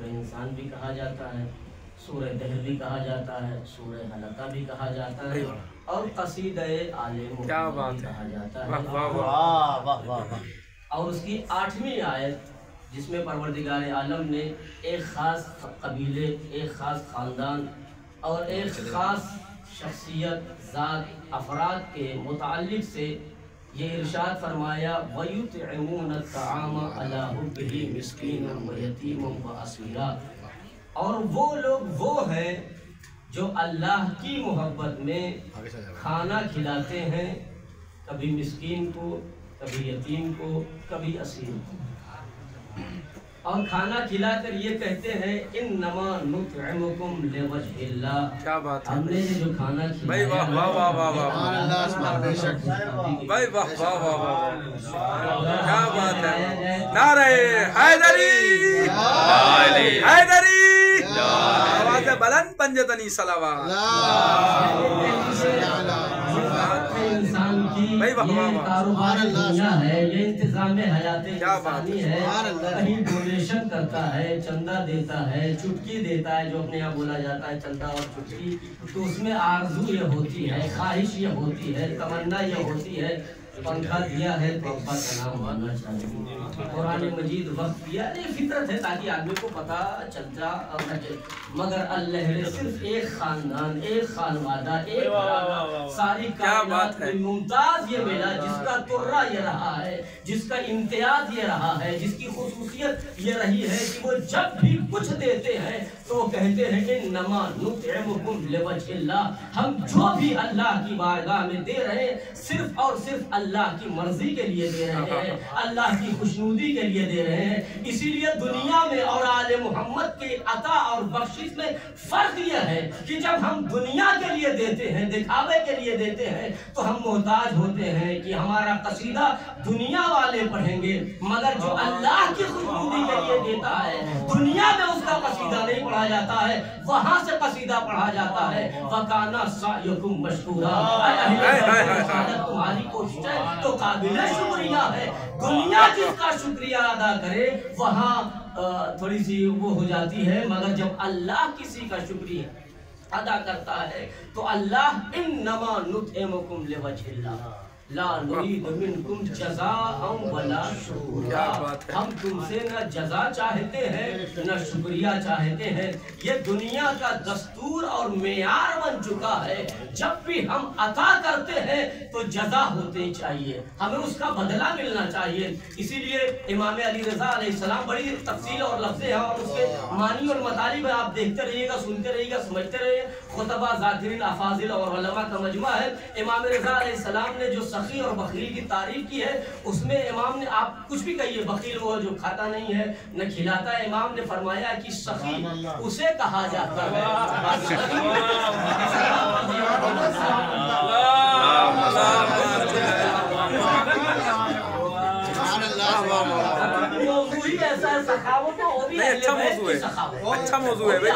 سورہ انسان بھی کہا جاتا ہے، سورہ دہر بھی کہا جاتا ہے، سورہ حلقہ بھی کہا جاتا ہے، اور قصیدہ آل محمد بھی کہا جاتا ہے۔ اور اس کی 8ویں آیت جس میں پروردگار عالم نے ایک خاص قبیلے، ایک خاص خاندان اور ایک خاص شخصیت، ذات، افراد کے متعلق سے یہ ارشاد فرمایا وَيُطْعِمُونَ الطَّعَامَ عَلَىٰ حُبِّهِ مِسْكِينًا وَيَتِيمًا وَأَسِيرًا، اور وہ لوگ وہ ہیں جو اللہ کی محبت میں کھانا کھلاتے ہیں، کبھی مسکین کو، کبھی یتیم کو، کبھی اسیر کو، اور کھانا کھلا کر یہ کہتے ہیں انما نطعمکم لوجہ اللہ۔ کیا بات ہے ہم نے جو کھانا کھلایا بھائی، واہ واہ واہ واہ واہ بھائی، واہ واہ واہ واہ، کیا بات ہے، نعرہ حیدری، حیدری، آواز بلند پنجتنی صلوات، انسان کی یہ کاروبار دنیا ہے، یہ انتظام حیات انسانی ہے، کہیں ڈونیشن کرتا ہے، چندہ دیتا ہے، چٹکی دیتا ہے، جو اپنے یہاں بولا جاتا ہے چندہ اور چٹکی، تو اس میں آرزو یہ ہوتی ہے، خواہش یہ ہوتی ہے، تمنا یہ ہوتی ہے، پنکھا دیا ہے تو ابا کا نام ہونا چاہیے، قرآن مجید وقت دیا، یہ فطرت ہے تاکہ آدمی کو پتہ چلتا رہے، مگر اللہ نے صرف ایک خاندان، ایک خانوادہ، ایک ساری کائنات میں ممتاز یہ ملا جس کا ترہ یہ رہا ہے، جس کا امتیاز یہ رہا ہے، جس کی خصوصیت یہ رہی ہے کہ وہ جب بھی کچھ دیتے ہیں تو کہتے ہیں انما نطعمکم لوجہ اللہ، ہم جو بھی اللہ کی بارگاہ میں دے رہے ہیں صرف اور صرف اللہ کی مرضی کے لیے دے رہے ہیں، اللہ کی خوشنودی کے لیے دے رہے ہیں۔ اسی لیے دنیا میں اور آل محمد کے عطا اور بخشش میں فرق یہ ہے کہ جب ہم دنیا کے لیے دیتے ہیں، دکھاوے کے لیے دیتے ہیں، تو ہم محتاج ہوتے ہیں کہ ہمارا قصیدہ دنیا والے پڑھیں گے، مگر جو اللہ کی خوشنودی کے لیے دیتا ہے دنیا میں اس کا قصیدہ نہیں پڑھا جاتا ہے، وہاں سے قصیدہ پڑھا جاتا ہے۔ وَكَانَ سَعْيُكُمْ مَشْكُورًا، تمہاری کوشش ہے تو قابل شکریہ ہے۔ دنیا جس کا شکریہ ادا کرے وہاں تھوڑی سی وہ ہو جاتی ہے، مگر جب اللہ کسی کا شکریہ ادا کرتا ہے تو اللہ انما نطعمکم لوجہ اللہ لا نريد منکم جزاء ولا شکورا، ہم تم سے نہ جزا چاہتے ہیں نہ شکریہ چاہتے ہیں۔ یہ دنیا کا دستور اور معیار بن چکا ہے، جب بھی ہم عطا کرتے ہیں تو جزا ہوتے چاہیے، ہمیں اس کا بدلہ ملنا چاہیے۔ اسی لیے امام علی رضا علیہ السلام بڑی تفصیل اور لفظیں ہیں اور اس کے معنی اور مطالب آپ دیکھتے رہیے گا، سنتے رہیے گا، سمجھتے رہیے۔ خطبہ ذاکرین افاضل اور علماء کا مجموعہ ہے۔ امام رضا علیہ السلام نے جو سخی اور بخیل کی تعریف کی ہے اس میں امام نے، آپ کچھ بھی کہیے، بخیل وہ جو کھاتا نہیں ہے نہ کھلاتا ہے، امام نے فرمایا کہ سخی اسے کہا جاتا ہے۔ موضوع ایسا ہے سخاوت، وہ بھی اچھا موضوع ہے، اچھا موضوع ہے بھائی،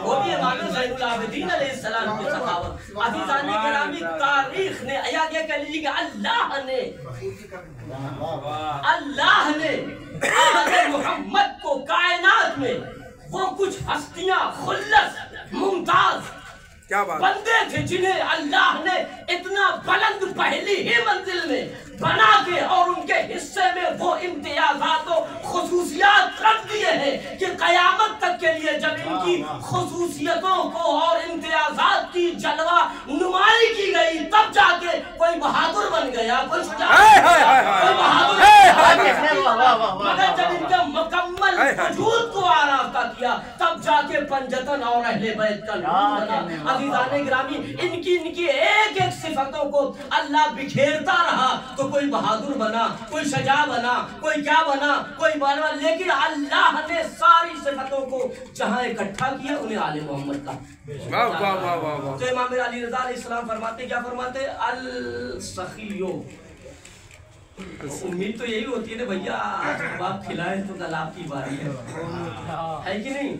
وہ بھی امام زین العابدین علیہ السلام کی سخاوت۔ عزیزان گرامی، تاریخ نے یا یہ کہہ لیجیے کہ اللہ نے آل محمد کو کائنات میں وہ کچھ ہستیاں خلص ممتاز بندے تھے جنہیں اللہ نے اتنا بلند پہلی ہی منزل میں بنا کے اور ان کے حصے میں وہ امتیازات و خصوصیات رکھ دیے ہیں کہ قیامت تک کے لیے جب ان کی خصوصیتوں کو اور امتیازات کی جلوہ نمائی کی گئی تب جا کے کوئی بہادر بن گیا، کوئی شجاع کوئی بہادر، مگر جب ان کے مکمل وجود کو آراستہ کیا تب جا کے پنجتن اور اہل بیت کا نور بنا۔ عزیزان گرامی، ان کی ایک ایک صفتوں کو اللہ بکھیرتا رہا تو کوئی بہادر بنا، کوئی شجاع بنا، کوئی کیا بنا، کوئی بنا، لیکن اللہ نے ساری صفتوں کو جہاں اکٹھا کیا انہیں آل محمد کا۔ تو امام علی رضا علیہ السلام فرماتے، کیا فرماتے؟ السخیو، امید تو یہی ہوتی ہے نا بھیا، آپ کھلائیں تو کل آپ کی باری ہے کہ نہیں؟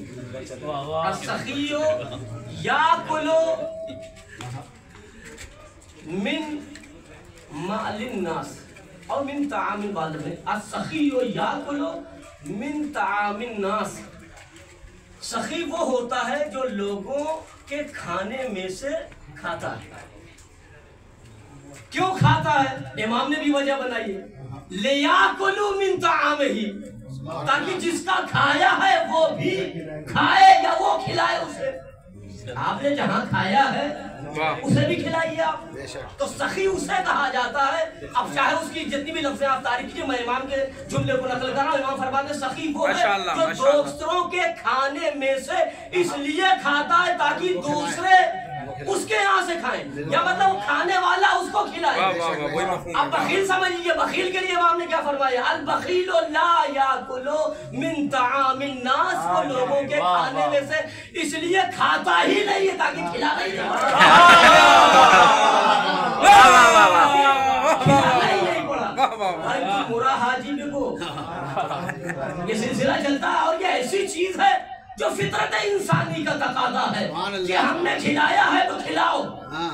السخیو یاکلو من مال الناس اور من طعام البلد میں، السخی یاکلو من طعام الناس، سخی وہ ہوتا ہے جو لوگوں کے کھانے میں سے کھاتا ہے۔ کیوں کھاتا ہے؟ امام نے بھی وجہ بنائی ہے، لیاکلوا من طعامہ، تاکہ جس کا کھایا ہے وہ بھی کھائے یا وہ کھلائے اسے۔ آپ نے جہاں کھایا ہے اسے بھی کھلائیے آپ، تو سخی اسے کہا جاتا ہے۔ اب چاہے اس کی جتنی بھی لفظیں آپ تعریف کیجئے، میں امام کے جملے کو نقل کر رہا ہوں۔ امام فرماتے ہیں سخی وہ ہے جو دوسروں کے کھانے میں سے اس لیے کھاتا ہے تاکہ دوسرے اس کے یہاں سے کھائیں، یا مطلب کھانے والا اس کو کھلائے۔ اب بخیل سمجھ لیجئے، بخیل کے لیے امام نے کیا فرمایا؟ البخیل لا یاکل من طعام الناس، وہ لوگوں کے کھانے میں سے اس لیے کھاتا ہی نہیں ہے تاکہ کھلانا ہی نہیں پڑا۔ مرا حاجی میں کو یہ سلسلہ چلتا ہے، اور یہ ایسی چیز ہے جو فطرت انسانی کا تقاضا ہے کہ ہم نے کھلایا ہے تو کھلاؤ،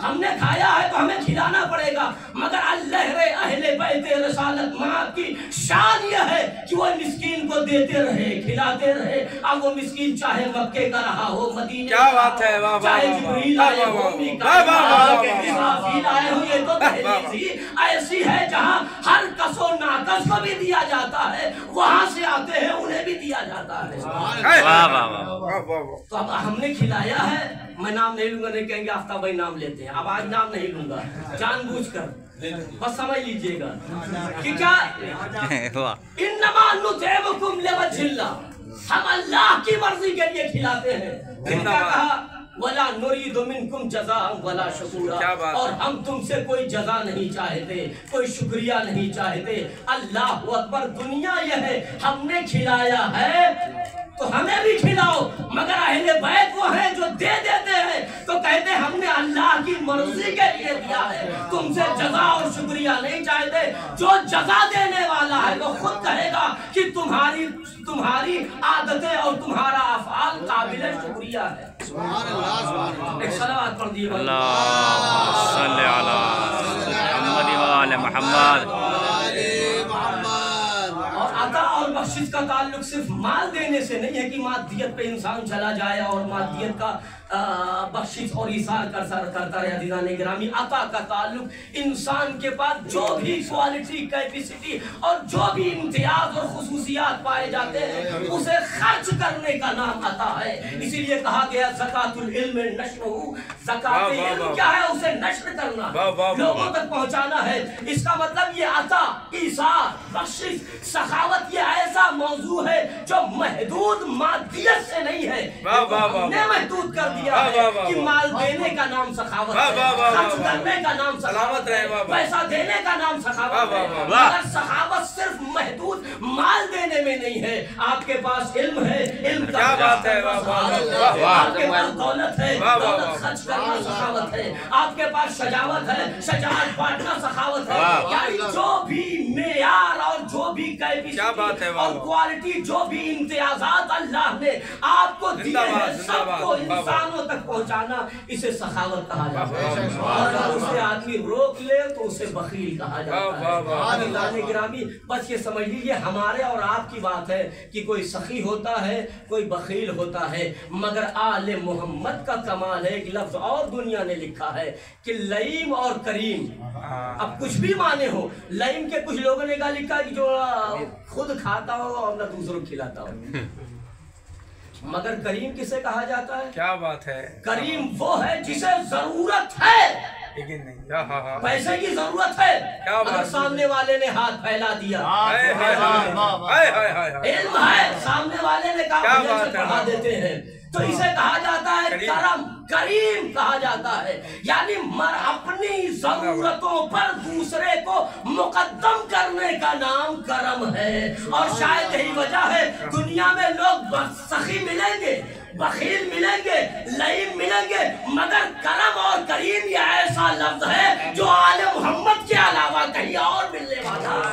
ہم نے کھایا ہے تو ہمیں کھلانا پڑے گا۔ مگر اللہ اہل بیت رسالت ماں کی شان یہ ہے کہ وہ مسکین کو دیتے رہے، کھلاتے رہے۔ اب وہ مسکین چاہے مکے کا رہا ہو، مدینے کا رہا ہو، چاہے جبریل آئے ہو، اسرافیل آئے ہو، یہ تو تحریزی ایسی ہے جہاں ہر کس و ناکس کو بھی دیا جاتا ہے، وہاں سے آتے ہیں انہیں بھی دیا جاتا ہے۔ تو اب ہم نے کھلایا ہے، میں نام نہیں لوں گا، نہیں کہیں گے آفتاب بھائی نام لیتے ہیں، اب آج نام نہیں لوں گا، جان بوجھ کر بس سمجھ لیجئے گا کہ کیا انما نطعمکم لوجہ اللہ، ہم اللہ کی مرضی کے لیے کھلاتے ہیں۔ پھر کیا کہا؟ وَلَا نُرِيدُ مِنْكُمْ جَزَاءً وَلَا شُكُورًا، اور ہم تم سے کوئی جزا نہیں چاہتے، کوئی شکریہ نہیں چاہتے۔ اللہ اکبر، دنیا یہ ہے، ہم نے کھلایا ہے تو ہمیں بھی کھلاؤ۔ مگر اہل بیت وہ ہیں جو دے دیتے ہیں تو کہتے ہیں ہم نے اللہ کی مرضی کے لیے دیا ہے، تم سے جزا اور شکریہ نہیں چاہتے۔ جو جزا دینے والا ہے وہ خود کہے گا کہ تمہاری عادتیں اور تمہارا افعال قابل شکریہ ہے۔ سبحان اللہ، سبحان اللہ۔ ایک صلوات پڑھ دیئے، اللہم صلی علی محمد و آل محمد۔ اور عطا اور بخشش کا تعلق صرف مال دینے سے نہیں ہے کہ مادیت پہ انسان چلا جائے اور مادیت کا بخشش اور ایثار کرتا رہے۔ عزیزان گرامی، عطا کا تعلق انسان کے پاس جو بھی کوالٹی، کیپیسٹی اور جو بھی امتیاز اور خصوصیات پائے جاتے ہیں اسے خرچ کرنے کا نام عطا ہے۔ اسی لیے کہا گیا زکوٰۃ العلم نشرہ، زکوٰۃ علم کیا ہے؟ اسے نشر کرنا، لوگوں تک پہنچانا ہے۔ اس کا مطلب یہ عطا، ایثار، بخشش، سخاوت یہ ایسا موضوع ہے جو محدود مادیت سے نہیں ہے، ہم نے محدود کر دیا ہے کہ مال دینے کا نام سخاوت ہے، خرچ کرنے کا نام سخاوت ہے، پیسہ دینے کا نام سخاوت ہے۔ مگر سخاوت صرف محدود مال دینے میں نہیں ہے۔ آپ کے پاس علم ہے، علم کا آپ کے پاس دولت ہے، دولت خرچ کرنا سخاوت ہے۔ آپ کے پاس شجاعت ہے، شجاعت بانٹنا سخاوت ہے۔ یعنی جو بھی معیار اور جو بھی کیفیت اور کوالٹی، جو بھی امتیازات اللہ نے آپ کو دیے ہیں، سب کو انسانوں تک پہنچانا، اسے سخاوت کہا جاتا ہے۔ اور اگر اسے آدمی روک لے تو اسے بخیل کہا جاتا ہے۔ عزیزان گرامی، بس یہ سمجھ لیجیے ہمارے اور آپ کی بات ہے کہ کوئی سخی ہوتا ہے، کوئی بخیل ہوتا ہے، مگر آل محمد کا کمال ہے۔ ایک لفظ اور دنیا نے لکھا ہے کہ لئیم اور کریم، اب کچھ بھی معنی ہو، لئیم کے کچھ لوگوں نے کہا لکھا کہ جو خود کھاتا ہو اور نہ دوسروں کو کھلاتا ہو، مگر کریم کسے کہا جاتا ہے؟ کیا بات ہے! کریم وہ ہے جسے ضرورت ہے، لیکن نہیں پیسے کی ضرورت ہے، مگر سامنے والے نے ہاتھ پھیلا دیا، علم ہے، سامنے والے نے کہا مجھے سے پڑھا دیتے ہیں، تو اسے کہا جاتا ہے کرم، کریم کہا جاتا ہے۔ یعنی اپنی ضرورتوں پر دوسرے کو مقدم کرنے کا نام کرم ہے۔ اور شاید یہی وجہ ہے دنیا میں لوگ سخی ملیں گے، بخیل ملیں گے، لئیم ملیں گے، مگر کرم اور کریم یہ ایسا لفظ ہے جو آل محمد کے علاوہ کہیں اور ملنے والا ہے۔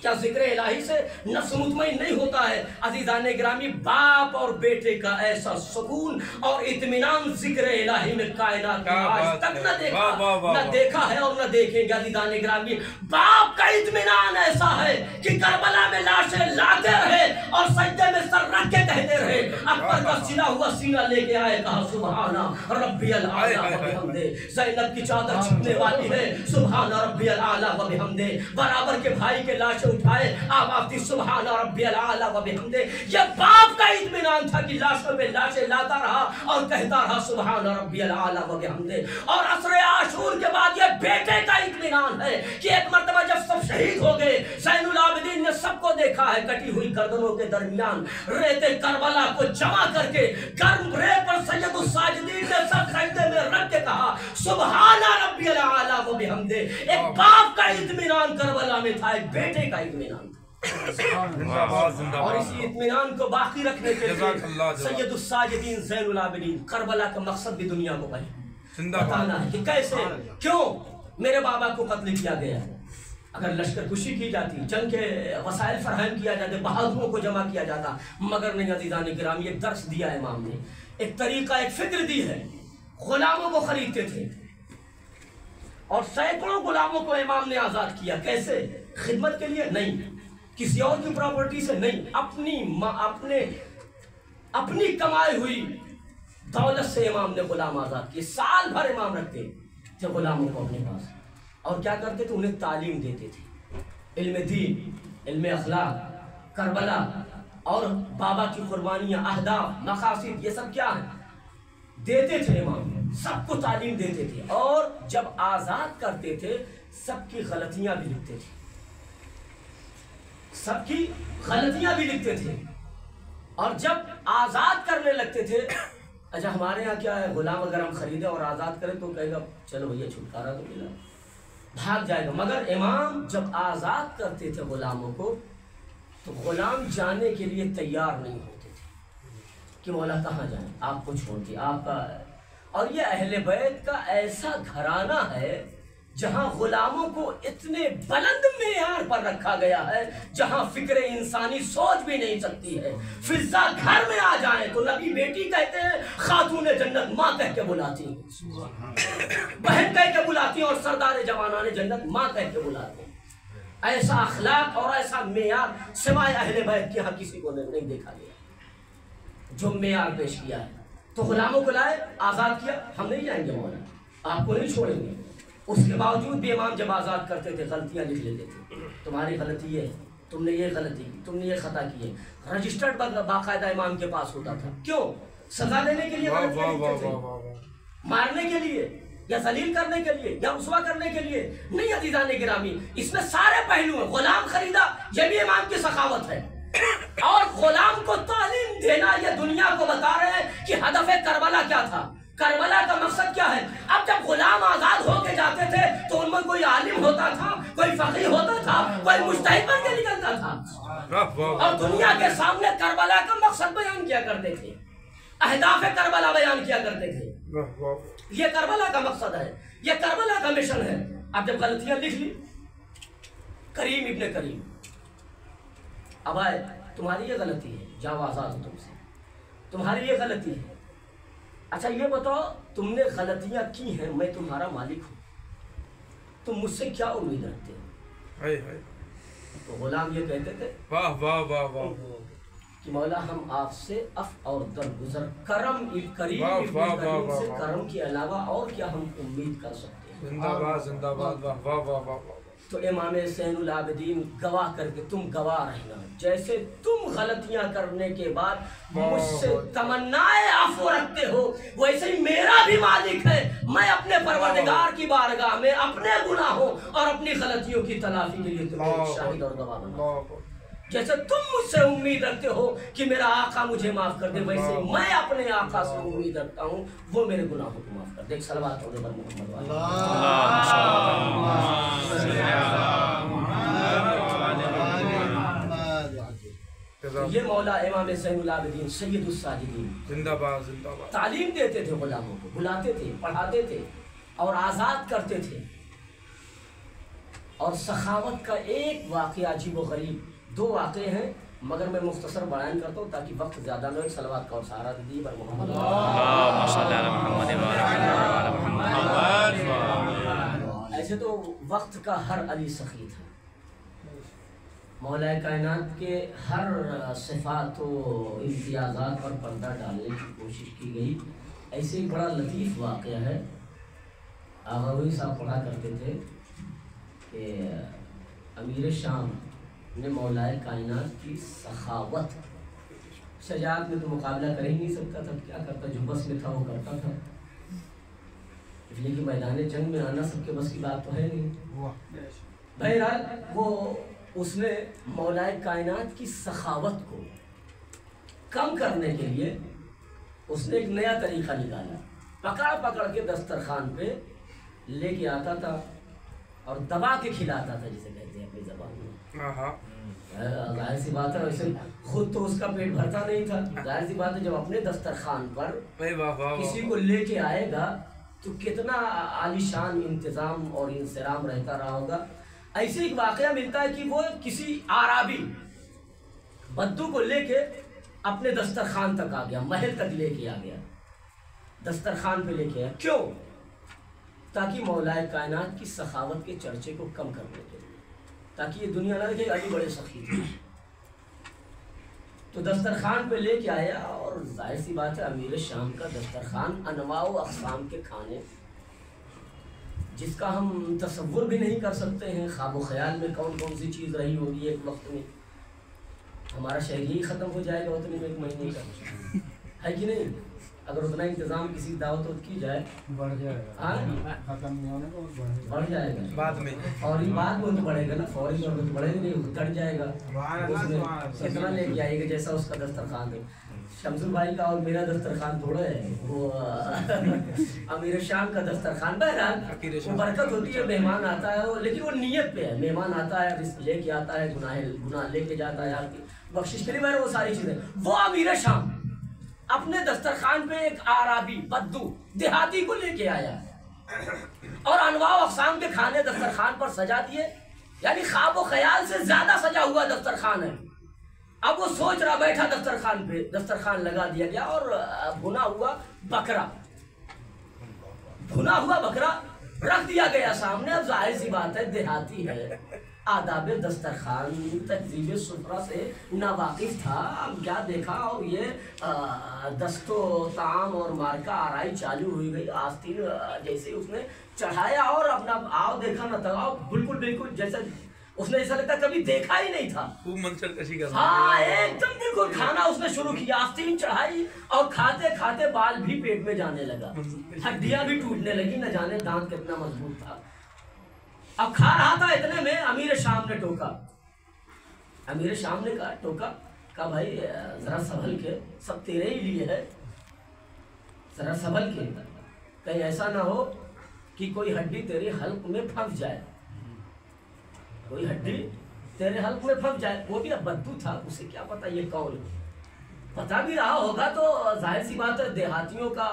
کیا ذکر الہی سے نفس مطمئن نہیں ہوتا ہے؟ عزیزان گرامی، باپ اور بیٹے کا ایسا سکون اور اطمینان ذکر الہی میں کائنات آج تک نہ دیکھا ہے اور نہ دیکھیں گے۔ عزیزان گرامی، باپ کا اطمینان ایسا ہے کہ کربلا میں لاشیں لاتے رہے اور سجدے میں سر رکھ کے کہتے رہے، اکبر کا سلا ہوا سینہ لے کے آئے، کہا سبحان ربی الاعلیٰ و بحمدہ۔ زینب کی چادر چھپنے والی ہے، سبحان ربی الاعلیٰ و بحمدہ۔ برابر کے بھائی کے لاشیں اٹھائے، آواز دی سبحان ربی الاعلیٰ و بحمدہ۔ یہ باپ کا اطمینان تھا کہ لاشوں میں لاشیں لاتا رہا اور کہتا رہا سبحان ربی الاعلیٰ و بحمدہ۔ اور عصر عاشور کے بعد یہ بیٹے کا اطمینان ہے کہ ایک مرتبہ جب سب شہید ہو گئے، زین العابدین نے سب کو دیکھا ہے کٹی ہوئی گردنوں کے درمیان ریت کربلا کو جمع کر کے گرم ریت پر سید الساجدین نے سر سجدے میں رکھ کے کہا سبحان ربی الاعلیٰ و بحمدہ۔ ایک باپ کا اطمینان کربلا میں تھا، ایک بیٹے کا اطمینان تھا، اور اسی اطمینان کو باقی رکھنے کے لیے سید الساجدین زین العابدین کربلا کا مقصد بھی دنیا کو بتانا ہے کہ کیسے کیوں میرے بابا کو قتل کیا گیا ہے۔ اگر لشکر کشی کی جاتی، جنگ کے وسائل فراہم کیا جاتے، بہادروں کو جمع کیا جاتا، مگر نہیں۔ عزیزان گرامی، ایک درس دیا امام نے، ایک طریقہ، ایک فکر دی ہے۔ غلاموں کو خریدتے تھے اور سینکڑوں غلاموں کو امام نے آزاد کیا۔ کیسے؟ خدمت کے لیے نہیں، کسی اور کی پراپرٹی سے نہیں، اپنی کمائی ہوئی دولت سے امام نے غلام آزاد کیے۔ سال بھر امام رکھتے تھے غلاموں کو اپنے پاس، اور کیا کرتے تھے؟ انہیں تعلیم دیتے تھے، علم دین، علم اخلاق، کربلا اور بابا کی قربانیاں، اہداف، مقاصد، یہ سب کیا ہیں؟ دیتے تھے امام، سب کو تعلیم دیتے تھے۔ اور جب آزاد کرتے تھے سب کی غلطیاں بھی لکھتے تھے، سب کی غلطیاں بھی لکھتے تھے۔ اور جب آزاد کرنے لگتے تھے، اچھا ہمارے ہاں کیا ہے، غلام اگر ہم خریدیں اور آزاد کریں تو کہے گا چلو بھیا چھٹکارا تو ملا، بھاگ جائے گا۔ مگر امام جب آزاد کرتے تھے غلاموں کو تو غلام جانے کے لیے تیار نہیں ہوتے تھے کہ مولا کہاں جائیں، آپ کو چھوڑ کے، آپ کا۔ اور یہ اہل بیت کا ایسا گھرانہ ہے جہاں غلاموں کو اتنے بلند معیار پر رکھا گیا ہے جہاں فکر انسانی سوچ بھی نہیں سکتی ہے۔ فضا گھر میں آ جائیں تو نبی بیٹی کہتے ہیں، خاتون جنت ماں کہہ کے بلاتی ہیں، بہن کہہ کے بلاتی ہیں، اور سردار جوانان جنت ماں کہہ کے بلاتے ہیں۔ ایسا اخلاق اور ایسا معیار سوائے اہل بیت کے ہاں کسی کو نہیں دیکھا گیا جو معیار پیش کیا ہے۔ تو غلاموں کو لائے، آزاد کیا، ہم نہیں جائیں گے مولا، آپ کو نہیں چھوڑیں گے۔ اس کے باوجود بھی امام جب آزاد کرتے تھے غلطیاں لکھ لیتے تھے، تمہاری غلطی یہ ہے، تم نے یہ غلطی کی، تم نے یہ خطا کی ہے۔ رجسٹرڈ باقاعدہ امام کے پاس ہوتا تھا۔ کیوں؟ سزا دینے کے لیے غلطیاں لکھتے تھے، مارنے کے لیے یا ذلیل کرنے کے لیے یا رسوا کرنے کے لیے نہیں۔ عزیزان گرامی، اس میں سارے پہلو ہیں۔ غلام خریدا، یہ بھی امام کی سخاوت ہے، اور غلام کو تعلیم دینا، یہ دنیا کو بتا رہے ہیں کہ ہدف کربلا کیا تھا، کربلا کا مقصد کیا ہے۔ اب جب غلام آزاد ہو کے جاتے تھے تو ان میں کوئی عالم ہوتا تھا، کوئی فقیہ ہوتا تھا، کوئی مجتہد بن کے نکلتا تھا، اور دنیا کے سامنے کربلا کا مقصد بیان کیا کرتے تھے، اہداف کربلا بیان کیا کرتے تھے۔ یہ کربلا کا مقصد ہے، یہ کربلا کا مشن ہے۔ اب جب غلطیاں لکھ لی، کریم ابن کریم، اب آئے تمہاری یہ غلطی ہے، جاؤ آزاد ہو تم سے، تمہاری یہ غلطی ہے۔ اچھا یہ بتاؤ، تم نے غلطیاں کی ہیں، میں تمہارا مالک ہوں، تم مجھ سے کیا امید رکھتے ہو؟ تو غلام یہ کہتے تھے واہ واہ واہ واہ کہ مولا ہم آپ سے اف اور درگزر، کرم کریم سے کرم کے علاوہ اور کیا ہم امید کر سکتے ہیں؟ زندہ باد زندہ باد، واہ واہ واہ واہ۔ تو امام زین العابدین گواہ کر کے، تم گواہ رہنا، جیسے تم غلطیاں کرنے کے بعد مجھ سے تمنائے عفو رکھتے ہو، ویسے ہی میرا بھی مالک ہے، میں اپنے پروردگار کی بارگاہ میں اپنے گناہوں اور اپنی غلطیوں کی تلافی کے لیے تمہیں شاہد اور گواہ بناؤں۔ جیسے تم مجھ سے امید رکھتے ہو کہ میرا آقا مجھے معاف کر دے، ویسے میں اپنے آقا سے امید رکھتا ہوں وہ میرے گناہوں کو معاف کر دے۔ ایک صلوات پڑھو پر محمد یہ مولا امام زین العابدین سید الساجدین زندہ باد زندہ باد تعلیم دیتے تھے، غلاموں کو بلاتے تھے، پڑھاتے تھے اور آزاد کرتے تھے۔ اور سخاوت کا ایک واقعہ عجیب و غریب، 2 واقعے ہیں مگر میں مختصر بیان کرتا ہوں تاکہ وقت زیادہ نہ ہو. ایک صلوات کا اور سہارا دی پر محمد. اللہم صلی علی محمد وعلی محمد. ایسے تو وقت کا ہر علی سخی تھا. مولا کائنات کے ہر صفات و امتیازات پر پردہ ڈالنے کی کوشش کی گئی. ایسے ایک بڑا لطیف واقعہ ہے. آغاوی صاحب پڑھا کرتے تھے کہ امیر شام نے مولا کائنات کی سخاوت، شجاعت میں تو مقابلہ کر ہی نہیں سکتا تھا، کیا کرتا، جو بس میں تھا وہ کرتا تھا. لیکن میدان جنگ میں آنا سب کے بس کی بات تو ہے نہیں. بہرحال وہ اس نے مولا کائنات کی سخاوت کو کم کرنے کے لیے اس نے ایک نیا طریقہ نکالا. پکڑ کے دسترخوان پہ لے کے آتا تھا اور دبا کے کھلاتا تھا، جسے کہتے ہیں اپنی زبان میں. ظاہر سی بات ہے ویسے خود تو اس کا پیٹ بھرتا نہیں تھا. ظاہر سی بات ہے جب اپنے دسترخوان پر کسی کو لے کے آئے گا تو کتنا عالیشان انتظام اور انصرام رہتا رہا ہوگا. ایسے ایک واقعہ ملتا ہے کہ وہ کسی عربی بدو کو لے کے اپنے دسترخوان تک آ گیا، محل تک لے کے آ گیا، دسترخوان پہ لے کے آیا. کیوں؟ تاکہ مولا کائنات کی سخاوت کے چرچے کو کم کرنے کے لیے، تاکہ یہ دنیا نہ دیکھے علی بڑے سخی تھے. تو دسترخوان پہ لے کے آیا اور ظاہر سی بات ہے امیر شام کا دسترخوان انواع و اقسام کے کھانے جس کا ہم تصور بھی نہیں کر سکتے ہیں. خواب و خیال میں کون کون سی چیز رہی ہوگی ایک وقت میں. ہمارا شہر یہی ختم ہو جائے گا اتنے میں 1 مہینے کا، ہے کہ نہیں؟ اگر اتنا انتظام کسی دعوت کی جائے بڑھ جائے گا بعد میں، فوری بعد میں تو بڑھے گا نا، فوری طور پہ بڑھے گا نہیں، گھٹ جائے گا. اس میں کتنا لے کے آئے گا جیسا اس کا دسترخوان ہے. شمسل بھائی کا اور میرا دسترخوان تھوڑا ہے، وہ امیر شام کا دسترخوان. بہرحال وہ برکت ہوتی ہے، مہمان آتا ہے لیکن وہ نیت پہ ہے. مہمان آتا ہے رزق لے کے آتا ہے، گناہ لے کے جاتا ہے، آپ کی بخشش کے لیے بہر وہ ساری چیزیں. وہ امیر شام اپنے دسترخوان پہ ایک عربی بدو دیہاتی کو لے کے آیا اور انواع و اقسام کے کھانے دسترخوان پر سجا دیے. یعنی خواب و خیال سے زیادہ سجا ہوا دسترخوان ہے. اب وہ سوچ رہا بیٹھا دسترخوان پہ، دسترخوان لگا دیا گیا اور بھنا ہوا بکرا رکھ دیا گیا سامنے. اب ظاہر سی بات ہے دیہاتی ہے، آداب دسترخوان تہذیب سفرہ سے ناواقف تھا. اب کیا دیکھا اور یہ دست و طعام اور مارکہ آرائی چالو ہوئی گئی. آستین جیسے اس نے چڑھایا اور اپنا آؤ دیکھا نہ تھا، بالکل جیسا اس نے ایسا لگتا کبھی دیکھا ہی نہیں تھا. منشر کشی کر ہاں ایک دم بالکل کھانا اس نے شروع کیا. آستین چڑھائی اور کھاتے کھاتے بال بھی پیٹ میں جانے لگا، ہڈیاں بھی ٹوٹنے لگی، نہ جانے دانت کتنا مضبوط تھا. اب کھا رہا تھا، اتنے میں امیر شام نے ٹوکا. امیر شام نے کہا بھائی ذرا سنبھل کے، سب تیرے ہی لیے ہے، ذرا سنبھل کے، کہیں ایسا نہ ہو کہ کوئی ہڈی تیرے حلق میں پھنس جائے، کوئی ہڈی تیرے حلق میں پھنس جائے. وہ بھی اب بدو تھا، اسے کیا پتا یہ کون ہے. پتا بھی رہا ہوگا تو ظاہر سی بات ہے دیہاتیوں کا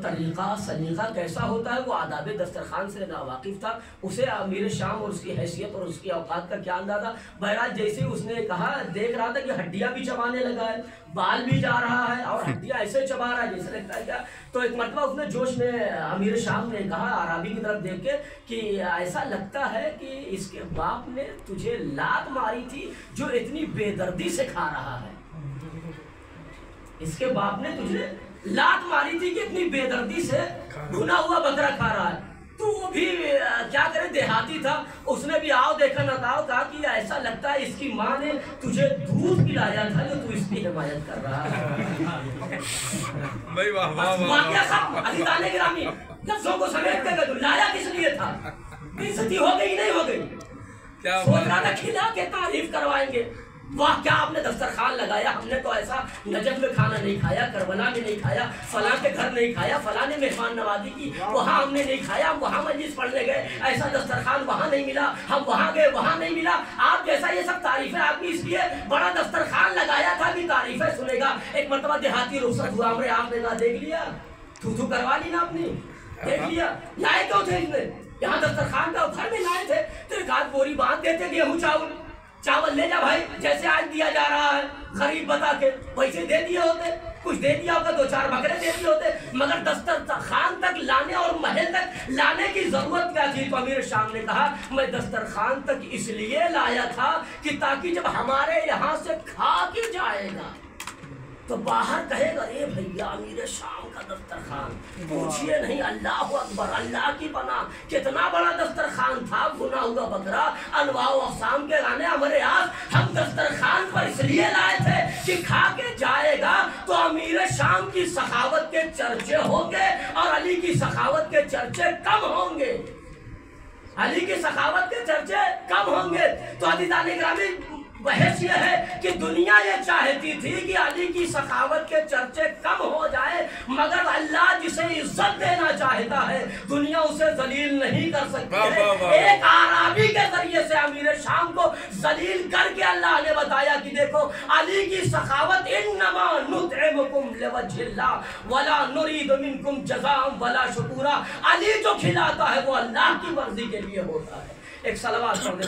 طریقہ سلیقہ کیسا ہوتا ہے وہ آداب دسترخوان سے ناواقف تھا. اسے امیر شام اور اس کی حیثیت اور اس کی اوقات کا کیا اندازہ. بہرحال جیسے اس نے کہا، دیکھ رہا تھا کہ ہڈیاں بھی چبانے لگا ہے، بال بھی جا رہا ہے اور ہڈیاں ایسے چبا رہا ہے جیسے لگتا ہے کیا. تو ایک مرتبہ اس نے جوش میں امیر شام نے کہا عربی کی طرف دیکھ کے کہ ایسا لگتا ہے کہ اس کے باپ نے تجھے لات ماری تھی جو اتنی بے دردی سے کھا رہا ہے. اس کے باپ نے تجھے لات ماری تھی کہ اتنی بے دردی سے بھنا ہوا بکرا کھا رہا ہے. تو وہ بھی کیا کرے دیہاتی تھا، اس نے بھی آؤ دیکھا نہ تھا، کہا کہ ایسا لگتا ہے اس کی ماں نے تجھے دودھ پلایا تھا جو تو اس کی حمایت کر رہا ہے. واقعہ ختم. عزیزان گرامی لفظوں کو سمیٹتے گئے، لایا کس لیے تھا؟ بےعزتی ہو گئی نہیں ہو گئی؟ سوچ رہا تھا کھلا کے تعریف کروائیں گے. واہ کیا آپ نے دسترخوان لگایا، ہم نے تو ایسا نجف میں کھانا نہیں کھایا، کربلا میں نہیں کھایا، فلاں کے گھر نہیں کھایا، فلاں نے مہمان نوازی کی وہاں ہم نے نہیں کھایا، ہم وہاں مجلس پڑھنے گئے ایسا دسترخوان وہاں نہیں ملا، ہم وہاں گئے وہاں نہیں ملا. آپ جیسا یہ سب تعریفیں آپ نے اس لیے بڑا دسترخوان لگایا تھا کہ تعریفیں سنے گا. ایک مرتبہ دیہاتی رخصت ہوا، ہمارے آپ نے نہ دیکھ لیا، تھو کروا لی نا اپنی، دیکھ لیا، لائے کیوں تھے اس نے؟ یہاں دسترخوان کا گھر میں لائے تھے تو ایک آدھ بوری باندھ دیتے گیہوں چاول لے جا بھائی، جیسے آج دیا جا رہا ہے غریب بتا کے ویسے دے دیے ہوتے، کچھ دے دیا ہوتا، 2-4 بکرے دے دیے ہوتے، مگر دسترخوان تک لانے اور محل تک لانے کی ضرورت کیا تھی؟ تو امیر شام نے کہا میں دسترخوان تک اس لیے لایا تھا کہ تاکہ جب ہمارے یہاں سے کھا کے جائے گا تو باہر کہے گا اے بھیا امیر شام کا دسترخوان، پوچھئے نہیں، اللہ اکبر، اللہ کی پناہ، کتنا بڑا دسترخوان تھا، بھنا ہوا بکرا، انواع و اقسام کے گانے ہمارے آج، ہم دسترخوان پر اس لیے لائے تھے کہ کھا کے جائے گا تو امیر شام کی سخاوت کے چرچے ہوں گے اور علی کی سخاوت کے چرچے کم ہوں گے، علی کی سخاوت کے چرچے کم ہوں گے۔ تو عزیزان گرامی، بحث یہ ہے کہ دنیا یہ چاہتی تھی کہ علی کی سخاوت کے چرچے کم ہو جائے، مگر اللہ جسے عزت دینا چاہتا ہے دنیا اسے ذلیل نہیں کر سکتی ہے۔ ایک اعرابی کے ذریعے سے امیر شام کو ذلیل کر کے اللہ نے بتایا کہ دیکھو علی کی سخاوت انما نطعمکم لوجہ اللہ ولا نرید منکم جزاء ولا شکورا، علی جو کھلاتا ہے وہ اللہ کی مرضی کے لیے ہوتا ہے۔ ایک صلوات پڑھ دے۔